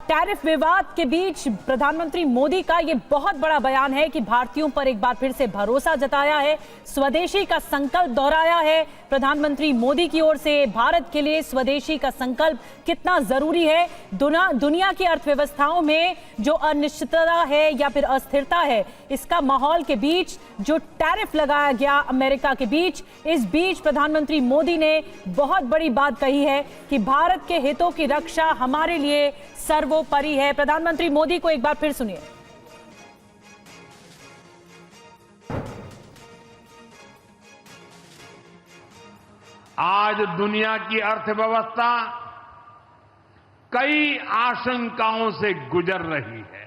Tariff विवाद के बीच प्रधानमंत्री मोदी का ये बहुत बड़ा बयान है कि भारतीयों पर एक बार फिर से भरोसा जताया है, स्वदेशी का संकल्प दोहराया है। प्रधानमंत्री मोदी की ओर से भारत के लिए स्वदेशी का संकल्प कितना जरूरी है। दुनिया की अर्थव्यवस्थाओं में जो अनिश्चितता है या फिर अस्थिरता है, इसका माहौल के बीच जो टैरिफ लगाया गया अमेरिका के बीच, इस बीच प्रधानमंत्री मोदी ने बहुत बड़ी बात कही है कि भारत के हितों की रक्षा हमारे लिए सर्वोपरि है। प्रधानमंत्री मोदी को एक बार फिर सुनिए। आज दुनिया की अर्थव्यवस्था कई आशंकाओं से गुजर रही है।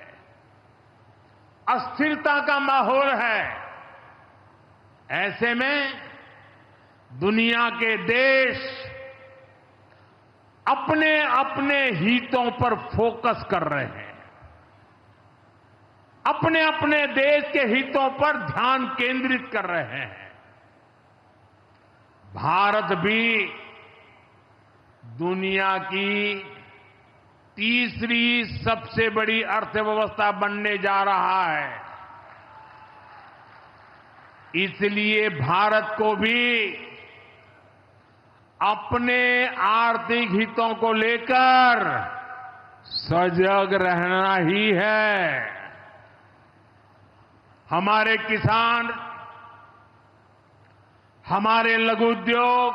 अस्थिरता का माहौल है। ऐसे में दुनिया के देश अपने अपने हितों पर फोकस कर रहे हैं, अपने अपने देश के हितों पर ध्यान केंद्रित कर रहे हैं। भारत भी दुनिया की तीसरी सबसे बड़ी अर्थव्यवस्था बनने जा रहा है। इसलिए भारत को भी अपने आर्थिक हितों को लेकर सजग रहना ही है। हमारे किसान, हमारे लघु उद्योग,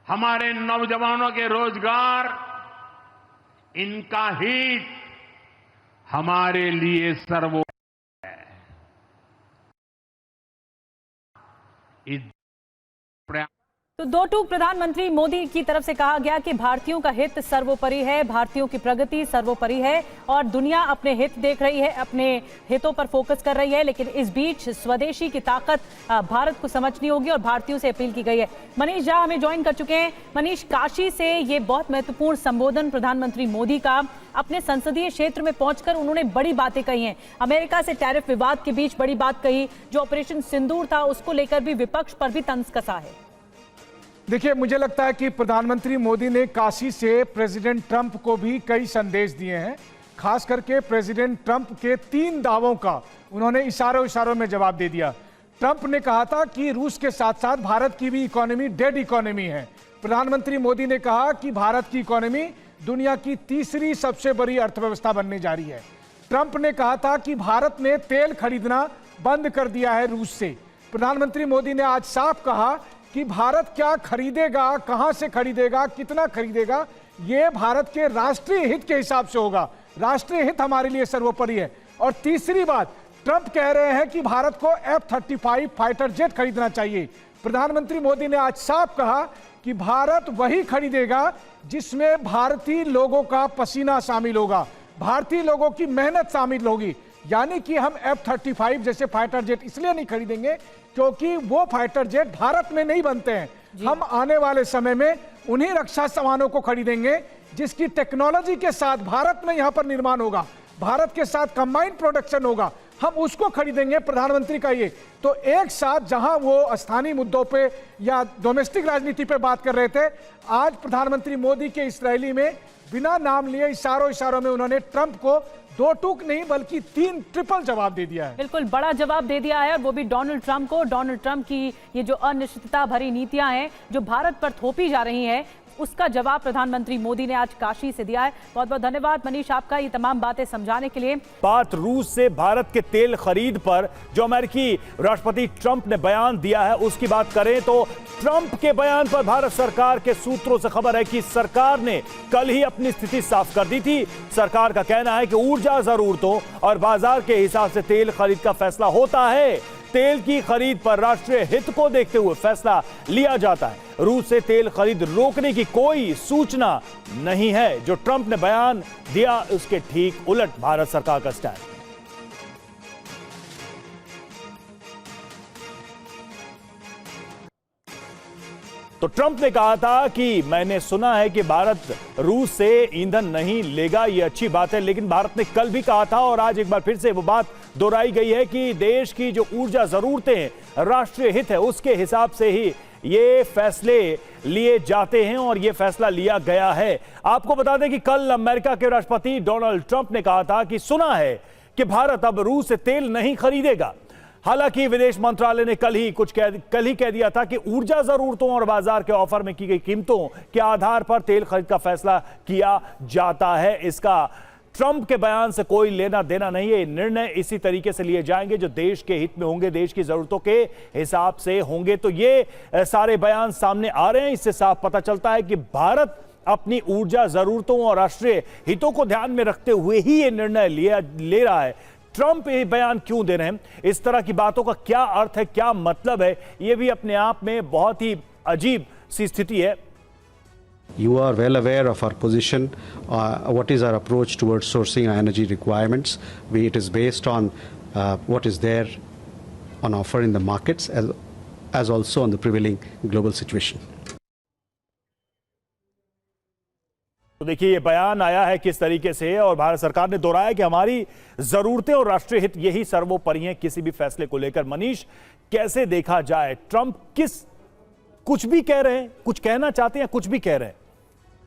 हमारे नौजवानों के रोजगार, इनका हित हमारे लिए सर्वोपरि है। तो दो टूक प्रधानमंत्री मोदी की तरफ से कहा गया कि भारतीयों का हित सर्वोपरि है, भारतीयों की प्रगति सर्वोपरि है और दुनिया अपने हित देख रही है, अपने हितों पर फोकस कर रही है। लेकिन इस बीच स्वदेशी की ताकत भारत को समझनी होगी और भारतीयों से अपील की गई है। मनीष झा हमें ज्वाइन कर चुके हैं। मनीष, काशी से ये बहुत महत्वपूर्ण संबोधन प्रधानमंत्री मोदी का, अपने संसदीय क्षेत्र में पहुंचकर उन्होंने बड़ी बातें कही हैं। अमेरिका से टैरिफ विवाद के बीच बड़ी बात कही, जो ऑपरेशन सिंदूर था उसको लेकर भी विपक्ष पर भी तंज कसा है। देखिए, मुझे लगता है कि प्रधानमंत्री मोदी ने काशी से प्रेसिडेंट ट्रंप को भी कई संदेश दिए हैं। खास करके प्रेसिडेंट ट्रंप के 3 दावों का उन्होंने इशारों में जवाब दे दिया। ट्रंप ने कहा था कि रूस के साथ साथ भारत की भी इकोनॉमी डेड इकोनॉमी है। प्रधानमंत्री मोदी ने कहा कि भारत की इकोनॉमी दुनिया की तीसरी सबसे बड़ी अर्थव्यवस्था बनने जा रही है। ट्रंप ने कहा था कि भारत ने तेल खरीदना बंद कर दिया है रूस से। प्रधानमंत्री मोदी ने आज साफ कहा कि भारत क्या खरीदेगा, कहां से खरीदेगा, कितना खरीदेगा, यह भारत के राष्ट्रीय हित के हिसाब से होगा। राष्ट्रीय हित हमारे लिए सर्वोपरि है। और तीसरी बात, ट्रंप कह रहे हैं कि भारत को F-35 फाइटर जेट खरीदना चाहिए। प्रधानमंत्री मोदी ने आज साफ कहा कि भारत वही खरीदेगा जिसमें भारतीय लोगों का पसीना शामिल होगा, भारतीय लोगों की मेहनत शामिल होगी। यानी कि हम F-35 जैसे फाइटर जेट इसलिए नहीं खरीदेंगे क्योंकि वो फाइटर जेट भारत में नहीं बनते हैं। हम आने वाले समय में उन्हीं रक्षा सामानों को खरीदेंगे जिसकी टेक्नोलॉजी के साथ भारत में यहां पर निर्माण होगा, भारत के साथ कंबाइंड प्रोडक्शन होगा, हम उसको खरीदेंगे। प्रधानमंत्री का ये तो एक साथ जहां वो स्थानीय मुद्दों पे या डोमेस्टिक राजनीति पे बात कर रहे थे, आज प्रधानमंत्री मोदी के इस्राएली में बिना नाम लिए इशारों में उन्होंने ट्रंप को 2 टूक नहीं बल्कि 3 ट्रिपल जवाब दे दिया है। बिल्कुल बड़ा जवाब दे दिया है और वो भी डोनाल्ड ट्रंप को। डोनाल्ड ट्रंप की ये जो अनिश्चितता भरी नीतियां हैं जो भारत पर थोपी जा रही हैं, उसका जवाब प्रधानमंत्री मोदी ने आज काशी से दिया है। बहुत बहुत धन्यवाद मनीष आपका ये तमाम बातें समझाने के लिए। बात रूस से भारत के तेल खरीद पर जो अमेरिकी राष्ट्रपति ट्रंप ने बयान दिया है उसकी बात करें तो ट्रंप के बयान पर भारत सरकार के सूत्रों से खबर है कि सरकार ने कल ही अपनी स्थिति साफ कर दी थी। सरकार का कहना है कि ऊर्जा जरूरतों और बाजार के हिसाब से तेल खरीद का फैसला होता है। तेल की खरीद पर राष्ट्रीय हित को देखते हुए फैसला लिया जाता है। रूस से तेल खरीद रोकने की कोई सूचना नहीं है। जो ट्रंप ने बयान दिया उसके ठीक उलट भारत सरकार का स्टैंड। तो ट्रंप ने कहा था कि मैंने सुना है कि भारत रूस से ईंधन नहीं लेगा, ये अच्छी बात है, लेकिन भारत ने कल भी कहा था और आज एक बार फिर से वो बात दोहराई गई है कि देश की जो ऊर्जा जरूरतें राष्ट्रीय हित है उसके हिसाब से ही ये फैसले लिए जाते हैं और ये फैसला लिया गया है। आपको बता दें कि कल अमेरिका के राष्ट्रपति डोनाल्ड ट्रंप ने कहा था कि सुना है कि भारत अब रूस से तेल नहीं खरीदेगा। हालांकि विदेश मंत्रालय ने कल ही कह दिया था कि ऊर्जा जरूरतों और बाजार के ऑफर में की गई कीमतों के आधार पर तेल खरीद का फैसला किया जाता है। इसका ट्रंप के बयान से कोई लेना देना नहीं है। निर्णय इसी तरीके से लिए जाएंगे जो देश के हित में होंगे, देश की जरूरतों के हिसाब से होंगे। तो ये सारे बयान सामने आ रहे हैं। इससे साफ पता चलता है कि भारत अपनी ऊर्जा जरूरतों और राष्ट्रीय हितों को ध्यान में रखते हुए ही ये निर्णय ले रहा है। ट्रंप ये बयान क्यों दे रहे हैं, इस तरह की बातों का क्या अर्थ है, क्या मतलब है, ये भी अपने आप में बहुत ही अजीब सी स्थिति है। You are well aware of our position, what is our approach towards sourcing our energy requirements. It is based on what is there on offer in the markets as also on the prevailing global situation. तो देखिए ये बयान आया है किस तरीके से, और भारत सरकार ने दोहराया कि हमारी जरूरतें और राष्ट्रीय हित यही सर्वोपरि हैं किसी भी फैसले को लेकर। मनीष, कैसे देखा जाए, ट्रंप कुछ भी कह रहे हैं, कुछ कहना चाहते हैं, कुछ भी कह रहे हैं?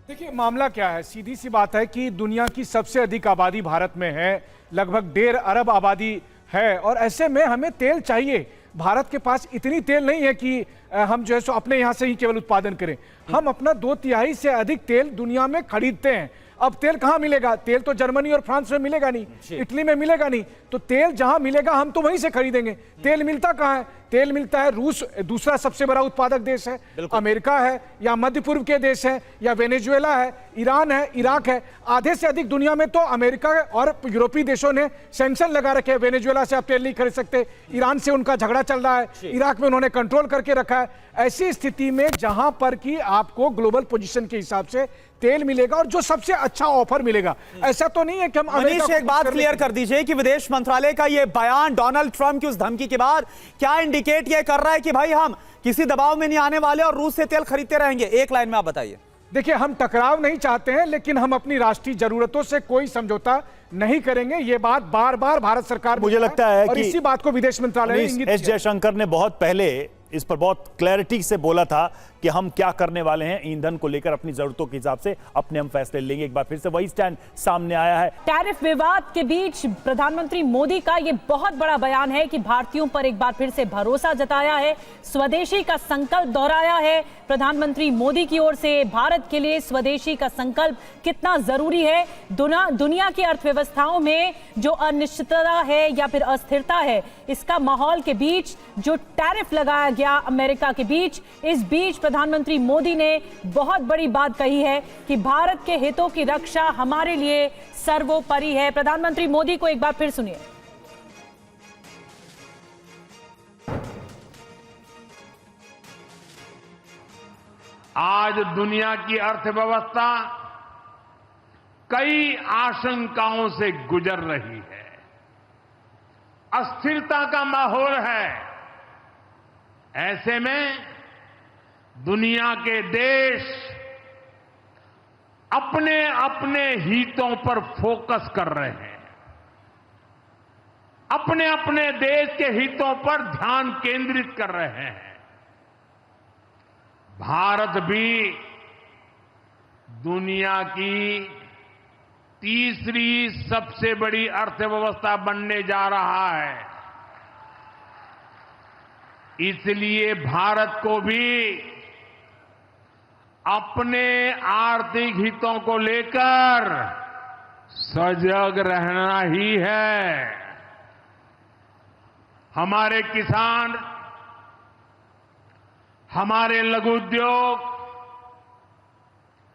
देखिए मामला क्या है, सीधी सी बात है कि दुनिया की सबसे अधिक आबादी भारत में है, लगभग 1.5 अरब आबादी है, और ऐसे में हमें तेल चाहिए। भारत के पास इतनी तेल नहीं है कि हम जो है सो अपने यहाँ से ही केवल उत्पादन करें। हम अपना 2/3 से अधिक तेल दुनिया में खरीदते हैं। अब तेल कहाँ मिलेगा? तेल तो जर्मनी और फ्रांस में मिलेगा नहीं, इटली में मिलेगा नहीं, तो तेल जहां मिलेगा हम तो वहीं से खरीदेंगे। तेल मिलता कहाँ है? तेल मिलता है रूस, दूसरा सबसे बड़ा उत्पादक देश है, अमेरिका है, या मध्य पूर्व के देश है, या वेनेजुएला है, ईरान है, इराक है। आधे से अधिक दुनिया में तो अमेरिका और यूरोपीय देशों ने सैंक्शन लगा रखे हैं। वेनेजुएला से आप तेल नहीं खरीद सकते, ईरान से उनका झगड़ा चल रहा है, इराक में उन्होंने कंट्रोल करके रखा है। ऐसी स्थिति में जहां पर कि आपको ग्लोबल पोजीशन के हिसाब से तेल मिलेगा और जो सबसे अच्छा ऑफर मिलेगा, ऐसा तो नहीं है कि हम मनीष एक बात क्लियर कर दीजिए कि विदेश मंत्रालय का ये बयान डोनाल्ड ट्रंप की उस धमकी के बाद क्या इंडिकेट ये कर रहा है कि भाई हम किसी दबाव में नहीं आने वाले और रूस से तेल खरीदते रहेंगे? एक लाइन में आप बताइए। देखिए हम टकराव नहीं चाहते हैं, लेकिन हम अपनी राष्ट्रीय जरूरतों से कोई समझौता नहीं करेंगे। ये बात बार बार भारत सरकार मुझे लगता है और कि इसी बात को विदेश मंत्रालय ने इंगित एस जयशंकर ने बहुत पहले इस पर बहुत क्लैरिटी से बोला था कि हम क्या करने वाले हैं, ईंधन को लेकर अपनी जरूरतों के हिसाब से अपने हम फैसले लेंगे। एक बार फिर से वही स्टैंड सामने आया है। टैरिफ विवाद के बीच प्रधानमंत्री मोदी का यह बहुत बड़ा बयान है कि भारतीयों पर एक बार फिर से भरोसा जताया है, स्वदेशी का संकल्प दोहराया है। प्रधानमंत्री मोदी की ओर से भारत के लिए स्वदेशी का संकल्प कितना जरूरी है। दुनिया की अर्थव्यवस्थाओं में जो अनिश्चितता है या फिर अस्थिरता है, इसका माहौल के बीच जो टैरिफ लगाया गया अमेरिका के बीच, इस बीच प्रधानमंत्री मोदी ने बहुत बड़ी बात कही है कि भारत के हितों की रक्षा हमारे लिए सर्वोपरि है। प्रधानमंत्री मोदी को एक बार फिर सुनिए। आज दुनिया की अर्थव्यवस्था कई आशंकाओं से गुजर रही है, अस्थिरता का माहौल है। ऐसे में दुनिया के देश अपने अपने हितों पर फोकस कर रहे हैं, अपने अपने देश के हितों पर ध्यान केंद्रित कर रहे हैं। भारत भी दुनिया की तीसरी सबसे बड़ी अर्थव्यवस्था बनने जा रहा है। इसलिए भारत को भी अपने आर्थिक हितों को लेकर सजग रहना ही है। हमारे किसान, हमारे लघु उद्योग,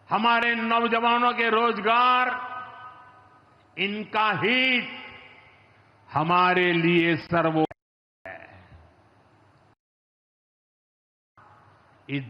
हमारे नौजवानों के रोजगार, इनका हित हमारे लिए सर्वोपरि है। इस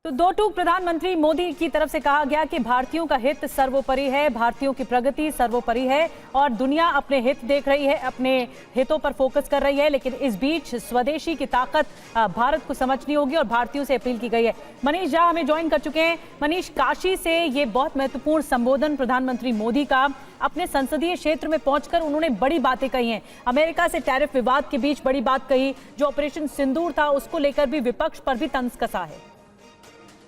तो दो टूक प्रधानमंत्री मोदी की तरफ से कहा गया कि भारतीयों का हित सर्वोपरि है, भारतीयों की प्रगति सर्वोपरि है और दुनिया अपने हित देख रही है, अपने हितों पर फोकस कर रही है। लेकिन इस बीच स्वदेशी की ताकत भारत को समझनी होगी और भारतीयों से अपील की गई है। मनीष झा हमें ज्वाइन कर चुके हैं। मनीष, काशी से ये बहुत महत्वपूर्ण संबोधन प्रधानमंत्री मोदी का, अपने संसदीय क्षेत्र में पहुंचकर उन्होंने बड़ी बातें कही हैं। अमेरिका से टैरिफ विवाद के बीच बड़ी बात कही, जो ऑपरेशन सिंदूर था उसको लेकर भी विपक्ष पर भी तंज कसा है।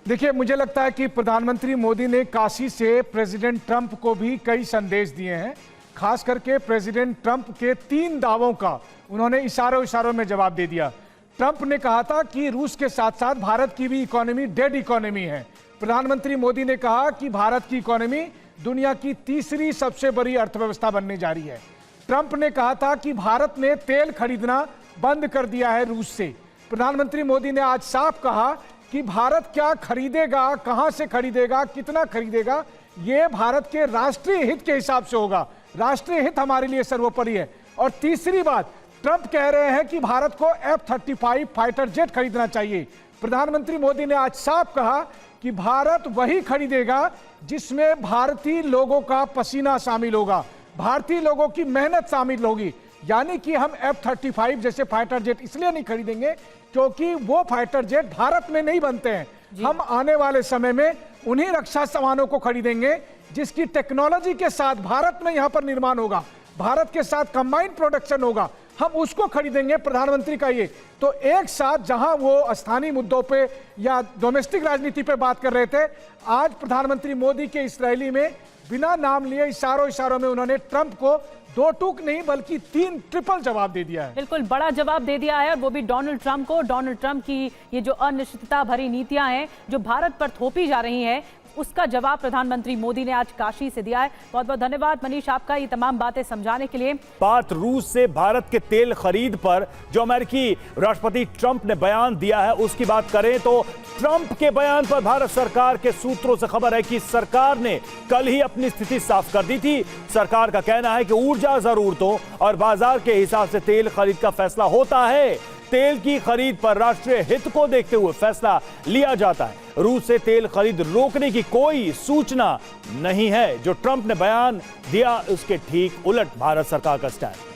देखिए, मुझे लगता है कि प्रधानमंत्री मोदी ने काशी से प्रेसिडेंट ट्रंप को भी कई संदेश दिए हैं। खास करके प्रेसिडेंट ट्रंप के 3 दावों का उन्होंने इशारों में जवाब दे दिया। ट्रंप ने कहा था कि रूस के साथ साथ भारत की भी इकोनॉमी डेड इकोनॉमी है। प्रधानमंत्री मोदी ने कहा कि भारत की इकोनॉमी दुनिया की तीसरी सबसे बड़ी अर्थव्यवस्था बनने जा रही है। ट्रंप ने कहा था कि भारत ने तेल खरीदना बंद कर दिया है रूस से। प्रधानमंत्री मोदी ने आज साफ कहा कि भारत क्या खरीदेगा, कहां से खरीदेगा, कितना खरीदेगा, यह भारत के राष्ट्रीय हित के हिसाब से होगा। राष्ट्रीय हित हमारे लिए सर्वोपरि है। और तीसरी बात, ट्रंप कह रहे हैं कि भारत को F-35 फाइटर जेट खरीदना चाहिए। प्रधानमंत्री मोदी ने आज साफ कहा कि भारत वही खरीदेगा जिसमें भारतीय लोगों का पसीना शामिल होगा, भारतीय लोगों की मेहनत शामिल होगी। यानी कि हम F-35 जैसे फाइटर जेट इसलिए नहीं खरीदेंगे क्योंकि वो फाइटर जेट भारत में नहीं बनते हैं। हम आने वाले समय में उन्हीं रक्षा सामानों को खरीदेंगे जिसकी टेक्नोलॉजी के साथ भारत में यहां पर निर्माण होगा, भारत के साथ कंबाइंड प्रोडक्शन होगा, हम उसको खरीदेंगे। प्रधानमंत्री का ये तो एक साथ जहां वो स्थानीय मुद्दों पे या डोमेस्टिक राजनीति पे बात कर रहे थे, आज प्रधानमंत्री मोदी के इस रैली में बिना नाम लिए इशारों में उन्होंने ट्रंप को 2 टूक नहीं बल्कि 3 ट्रिपल जवाब दे दिया है। बिल्कुल बड़ा जवाब दे दिया है और वो भी डोनाल्ड ट्रंप को। डोनाल्ड ट्रंप की ये जो अनिश्चितता भरी नीतियां हैं जो भारत पर थोपी जा रही हैं, उसका जवाब प्रधानमंत्री मोदी ने आज काशी से दिया है। बहुत बहुत धन्यवाद मनीष आपका ये तमाम बातें समझाने के लिए। बात रूस से भारत के तेल खरीद पर जो अमेरिकी राष्ट्रपति ट्रंप ने बयान दिया है उसकी बात करें तो ट्रंप के बयान पर भारत सरकार के सूत्रों से खबर है कि सरकार ने कल ही अपनी स्थिति साफ कर दी थी। सरकार का कहना है कि ऊर्जा जरूरतों और बाजार के हिसाब से तेल खरीद का फैसला होता है। तेल की खरीद पर राष्ट्रीय हित को देखते हुए फैसला लिया जाता है। रूस से तेल खरीद रोकने की कोई सूचना नहीं है। जो ट्रंप ने बयान दिया उसके ठीक उलट भारत सरकार का स्टैंड।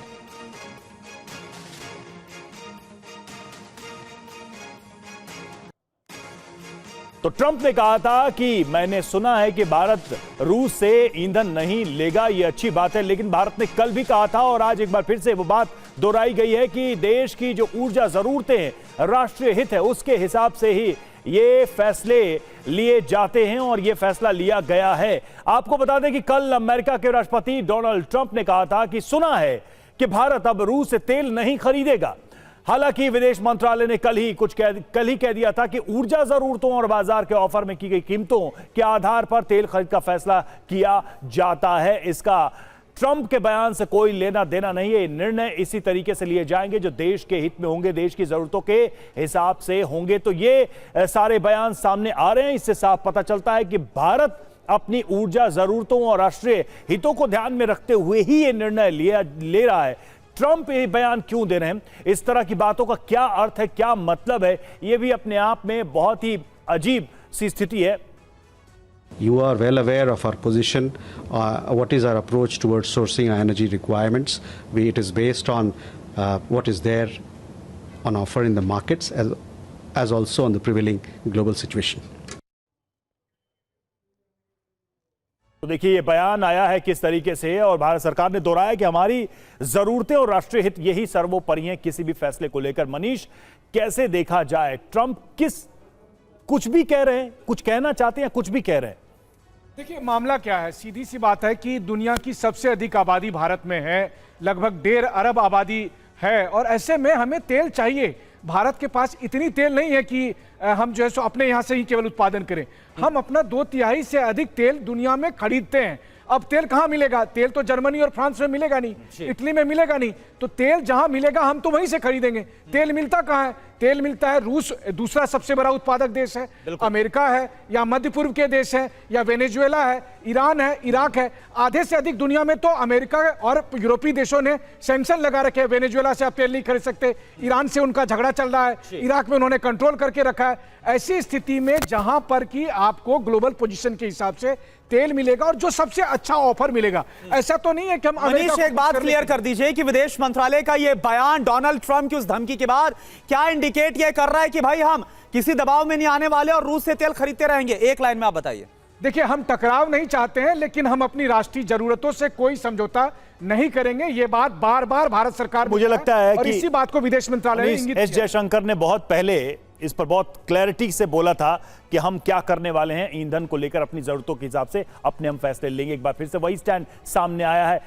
तो ट्रंप ने कहा था कि मैंने सुना है कि भारत रूस से ईंधन नहीं लेगा, ये अच्छी बात है, लेकिन भारत ने कल भी कहा था और आज एक बार फिर से वो बात दोहराई गई है कि देश की जो ऊर्जा जरूरतें राष्ट्रीय हित है उसके हिसाब से ही ये फैसले लिए जाते हैं और ये फैसला लिया गया है। आपको बता दें कि कल अमेरिका के राष्ट्रपति डोनाल्ड ट्रंप ने कहा था कि सुना है कि भारत अब रूस से तेल नहीं खरीदेगा। हालांकि विदेश मंत्रालय ने कल ही कह दिया था कि ऊर्जा जरूरतों और बाजार के ऑफर में की गई कीमतों के आधार पर तेल खरीद का फैसला किया जाता है। इसका ट्रंप के बयान से कोई लेना देना नहीं है। निर्णय इसी तरीके से लिए जाएंगे जो देश के हित में होंगे, देश की जरूरतों के हिसाब से होंगे। तो ये सारे बयान सामने आ रहे हैं। इससे साफ पता चलता है कि भारत अपनी ऊर्जा जरूरतों और राष्ट्रीय हितों को ध्यान में रखते हुए ही ये निर्णय ले रहा है। ट्रंप ये बयान क्यों दे रहे हैं, इस तरह की बातों का क्या अर्थ है, क्या मतलब है, ये भी अपने आप में बहुत ही अजीब सी स्थिति है। You are well aware of our position, what is our approach towards sourcing our energy requirements. It is based on what is there on offer in the markets as also on the prevailing global situation. तो देखिए ये बयान आया है किस तरीके से और भारत सरकार ने दोहराया कि हमारी जरूरतें और राष्ट्रीय हित यही सर्वोपरि हैं किसी भी फैसले को लेकर। मनीष, कैसे देखा जाए, ट्रंप कुछ भी कह रहे हैं, कुछ कहना चाहते हैं, कुछ भी कह रहे हैं? देखिए मामला क्या है, सीधी सी बात है कि दुनिया की सबसे अधिक आबादी भारत में है, लगभग 1.5 अरब आबादी है और ऐसे में हमें तेल चाहिए। भारत के पास इतनी तेल नहीं है कि हम जो है सो अपने यहाँ से ही केवल उत्पादन करें। हम अपना 2/3 से अधिक तेल दुनिया में खरीदते हैं। अब तेल कहाँ मिलेगा? तेल तो जर्मनी और फ्रांस में मिलेगा नहीं, इटली में मिलेगा नहीं, तो तेल जहां मिलेगा हम तो वहीं से खरीदेंगे। तेल मिलता कहाँ है? तेल मिलता है। रूस दूसरा सबसे बड़ा उत्पादक देश है, अमेरिका है, या मध्य पूर्व के देश हैं, या वेनेजुएला है, ईरान है, इराक है। आधे से अधिक दुनिया में तो अमेरिका और यूरोपीय देशों ने सैंक्शन लगा रखे हैं। वेनेजुएला से आप तेल नहीं खरीद सकते, ईरान से उनका झगड़ा चल रहा है, इराक में उन्होंने कंट्रोल करके रखा है। ऐसी स्थिति में जहां पर कि आपको ग्लोबल पोजीशन के हिसाब से तेल मिलेगा और जो सबसे अच्छा ऑफर मिलेगा, ऐसा तो नहीं है कि हम अमेरिका मनीष, को एक बात कर क्लियर लेते कर दीजिए कि विदेश मंत्रालय का यह बयान डोनाल्ड ट्रंप की उस धमकी के बाद क्या इंडिकेट यह कर रहा है कि भाई हम किसी दबाव में नहीं आने वाले और रूस से तेल खरीदते रहेंगे? एक लाइन में आप बताइए। देखिए, हम टकराव नहीं चाहते हैं, लेकिन हम अपनी राष्ट्रीय जरूरतों से कोई समझौता नहीं करेंगे। ये बात बार बार भारत सरकार मुझे लगता है और कि इसी बात को विदेश मंत्रालय ने इंगित एस किया। जयशंकर ने बहुत पहले इस पर बहुत क्लैरिटी से बोला था कि हम क्या करने वाले हैं, ईंधन को लेकर अपनी जरूरतों के हिसाब से अपने हम फैसले लेंगे। एक बार फिर से वही स्टैंड सामने आया है।